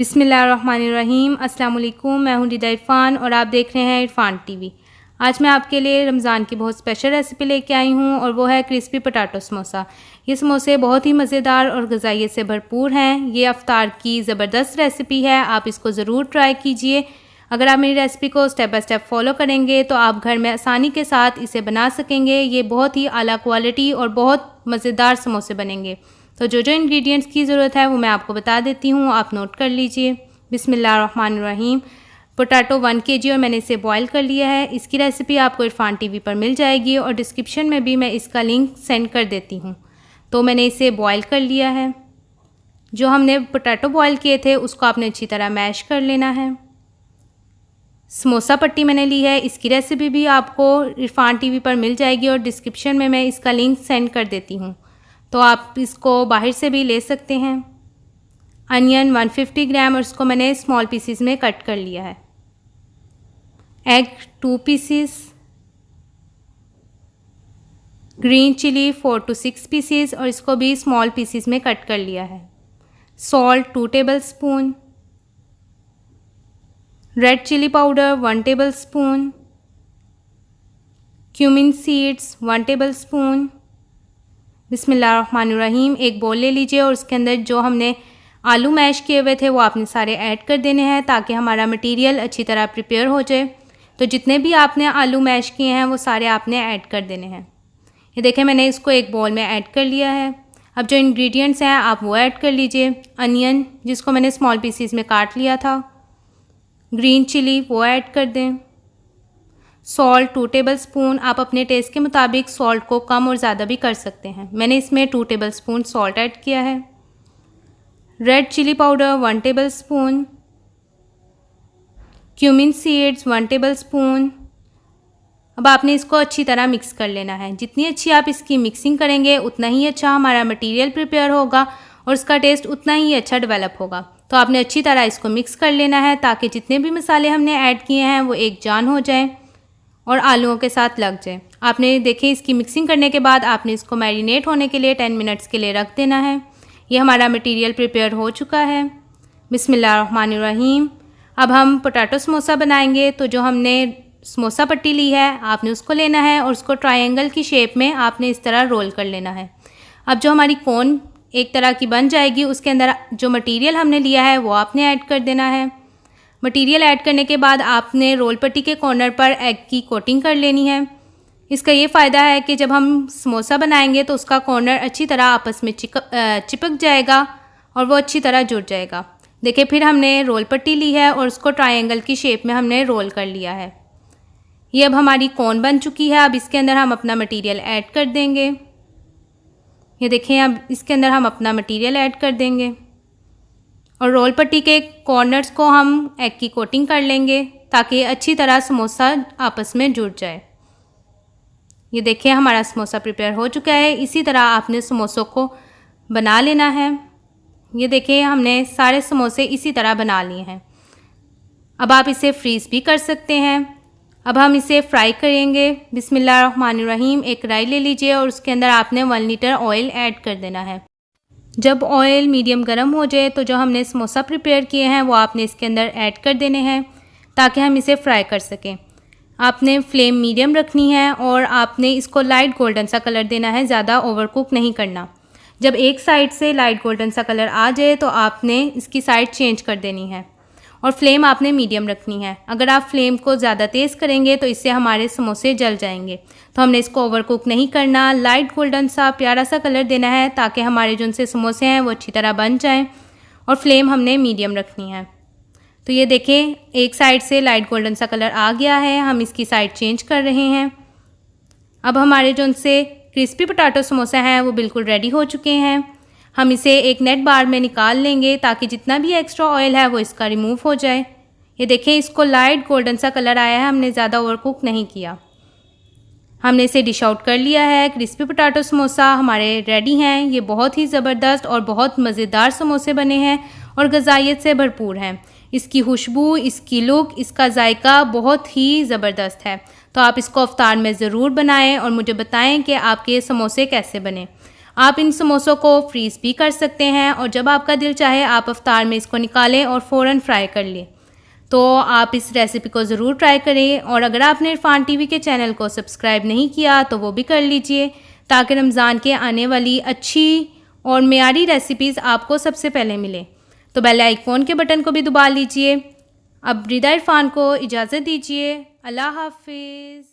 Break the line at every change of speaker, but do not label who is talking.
बिस्मिल्लाहिर्रहमानिर्रहीम। अस्सलाम वालेकुम। मैं हूं रिदा इरफान और आप देख रहे हैं इरफान टीवी। आज मैं आपके लिए रमज़ान की बहुत स्पेशल रेसिपी लेके आई हूं और वो है क्रिस्पी पोटैटो समोसा। ये समोसे बहुत ही मज़ेदार और ग़िज़ाइयत से भरपूर हैं। ये अफ्तार की ज़बरदस्त रेसिपी है, आप इसको ज़रूर ट्राई कीजिए। अगर आप मेरी रेसिपी को स्टेप बाय स्टेप फॉलो करेंगे तो आप घर में आसानी के साथ इसे बना सकेंगे। ये बहुत ही आला क्वालिटी और बहुत मज़ेदार समोसे बनेंगे। तो जो इंग्रेडिएंट्स की ज़रूरत है वो मैं आपको बता देती हूँ, आप नोट कर लीजिए। बिस्मिल्लाहिर्रहमानिर्रहीम। पोटैटो 1 kg और मैंने इसे बॉईल कर लिया है। इसकी रेसिपी आपको इरफान टीवी पर मिल जाएगी और डिस्क्रिप्शन में भी मैं इसका लिंक सेंड कर देती हूँ। तो मैंने इसे बॉईल कर लिया है। जो हमने पोटैटो बॉईल किए थे उसको आपने अच्छी तरह मैश कर लेना है। समोसा पट्टी मैंने ली है, इसकी रेसिपी भी आपको इरफान टीवी पर मिल जाएगी और डिस्क्रिप्शन में मैं इसका लिंक सेंड कर देती हूँ, तो आप इसको बाहर से भी ले सकते हैं। अनियन 150 ग्राम और इसको मैंने स्मॉल पीसीस में कट कर लिया है। Egg 2 pieces, green chili 4 to 6 pieces और इसको भी स्मॉल पीसीस में कट कर लिया है। Salt 2 tablespoon, red chili powder 1 tablespoon, cumin seeds 1 tablespoon. बिस्मिल्लाहिर्रहमानिर्रहीम। एक बोल ले लीजिए और उसके अंदर जो हमने आलू मैश किए हुए थे वो आपने सारे ऐड कर देने हैं ताकि हमारा मटेरियल अच्छी तरह प्रिपेयर हो जाए। तो जितने भी आपने आलू मैश किए हैं वो सारे आपने ऐड कर देने हैं। ये देखें मैंने इसको एक बाउल में ऐड कर लिया है। अब जो इंग्रेडिएंट्स हैं आप वो ऐड कर लीजिए। अनियन जिसको मैंने स्मॉल पीसीस में काट लिया था, ग्रीन चिली वो ऐड कर दें, सॉल्ट 2 टेबलस्पून। आप अपने टेस्ट के मुताबिक सॉल्ट को कम और ज़्यादा भी कर सकते हैं। मैंने इसमें 2 टेबलस्पून सॉल्ट ऐड किया है। Red chili powder 1 tablespoon, cumin seeds 1 tablespoon. अब आपने इसको अच्छी तरह मिक्स कर लेना है। जितनी अच्छी आप इसकी मिक्सिंग करेंगे उतना ही अच्छा हमारा मटेरियल प्रिपेयर होगा और उसका टेस्ट उतना ही अच्छा डेवलप होगा। तो आपने अच्छी तरह इसको मिक्स कर लेना है ताकि जितने भी मसाले हमने ऐड किए हैं वो एक जान हो जाए और आलूओं के साथ लग जाए। आपने देखें इसकी मिक्सिंग करने के बाद आपने इसको मैरिनेट होने के लिए 10 मिनट्स के लिए रख देना है। ये हमारा मटेरियल प्रिपेयर हो चुका है। बिस्मिल्लाहिर्रहमानिर्रहीम। अब हम पोटैटो समोसा बनाएंगे। तो जो हमने समोसा पट्टी ली है आपने उसको लेना है और उसको ट्रायंगल की शेप में आपने इस तरह रोल कर लेना है। अब जो हमारी कोन एक तरह की बन जाएगी उसके अंदर जो मटेरियल हमने लिया है वो आपने ऐड कर देना है। मटेरियल ऐड करने के बाद आपने रोल पट्टी के कॉर्नर पर एग की कोटिंग कर लेनी है। इसका ये फ़ायदा है कि जब हम समोसा बनाएंगे तो उसका कॉर्नर अच्छी तरह आपस में चिपक जाएगा और वो अच्छी तरह जुड़ जाएगा। देखिए फिर हमने रोल पट्टी ली है और उसको ट्रायंगल की शेप में हमने रोल कर लिया है। ये अब हमारी कोन बन चुकी है। अब इसके अंदर हम अपना मटेरियल ऐड कर देंगे। ये देखें अब इसके अंदर हम अपना मटेरियल ऐड कर देंगे और रोल पट्टी के कॉर्नर्स को हम एग की कोटिंग कर लेंगे ताकि अच्छी तरह समोसा आपस में जुड़ जाए। ये देखिए हमारा समोसा प्रिपेयर हो चुका है। इसी तरह आपने समोसों को बना लेना है। ये देखिए हमने सारे समोसे इसी तरह बना लिए हैं। अब आप इसे फ्रीज़ भी कर सकते हैं। अब हम इसे फ्राई करेंगे। बिस्मिल्लाहिर्रहमानिर्रहीम। एक कढ़ाई ले लीजिए और उसके अंदर आपने 1 लीटर ऑयल ऐड कर देना है। जब ऑयल मीडियम गर्म हो जाए तो जो हमने समोसा प्रिपेयर किए हैं वो आपने इसके अंदर ऐड कर देने हैं ताकि हम इसे फ्राई कर सकें। आपने फ्लेम मीडियम रखनी है और आपने इसको लाइट गोल्डन सा कलर देना है, ज़्यादा ओवरकुक नहीं करना। जब एक साइड से लाइट गोल्डन सा कलर आ जाए तो आपने इसकी साइड चेंज कर देनी है और फ्लेम आपने मीडियम रखनी है। अगर आप फ्लेम को ज़्यादा तेज़ करेंगे तो इससे हमारे समोसे जल जाएंगे। तो हमने इसको ओवरकुक नहीं करना, लाइट गोल्डन सा प्यारा सा कलर देना है ताकि हमारे जो उनसे समोसे हैं वो अच्छी तरह बन जाएं और फ्लेम हमने मीडियम रखनी है। तो ये देखें एक साइड से लाइट गोल्डन सा कलर आ गया है, हम इसकी साइड चेंज कर रहे हैं। अब हमारे जो उनसे क्रिस्पी पोटैटो समोसा हैं वो बिल्कुल रेडी हो चुके हैं। हम इसे एक नेट बार में निकाल लेंगे ताकि जितना भी एक्स्ट्रा ऑयल है वो इसका रिमूव हो जाए। ये देखें इसको लाइट गोल्डन सा कलर आया है, हमने ज़्यादा ओवरकुक नहीं किया। हमने इसे डिश आउट कर लिया है। क्रिस्पी पोटैटो समोसा हमारे रेडी हैं। ये बहुत ही ज़बरदस्त और बहुत मज़ेदार समोसे बने हैं और ग़िज़ाइयत से भरपूर हैं। इसकी खुशबू, इसकी लुक, इसका जायका बहुत ही ज़बरदस्त है। तो आप इसको अफ्तार में ज़रूर बनाएं और मुझे बताएं कि आपके ये समोसे कैसे बने। आप इन समोसों को फ्रीज़ भी कर सकते हैं और जब आपका दिल चाहे आप अफ्तार में इसको निकालें और फ़ौरन फ्राई कर लें। तो आप इस रेसिपी को ज़रूर ट्राई करें और अगर आपने इरफान टीवी के चैनल को सब्सक्राइब नहीं किया तो वो भी कर लीजिए, ताकि रमज़ान के आने वाली अच्छी और मेयारी रेसिपीज़ आपको सबसे पहले मिले। तो बेल आइकॉन के बटन को भी दबा लीजिए। अब रिदा इरफान को इजाज़त दीजिए। अल्लाह हाफिज़।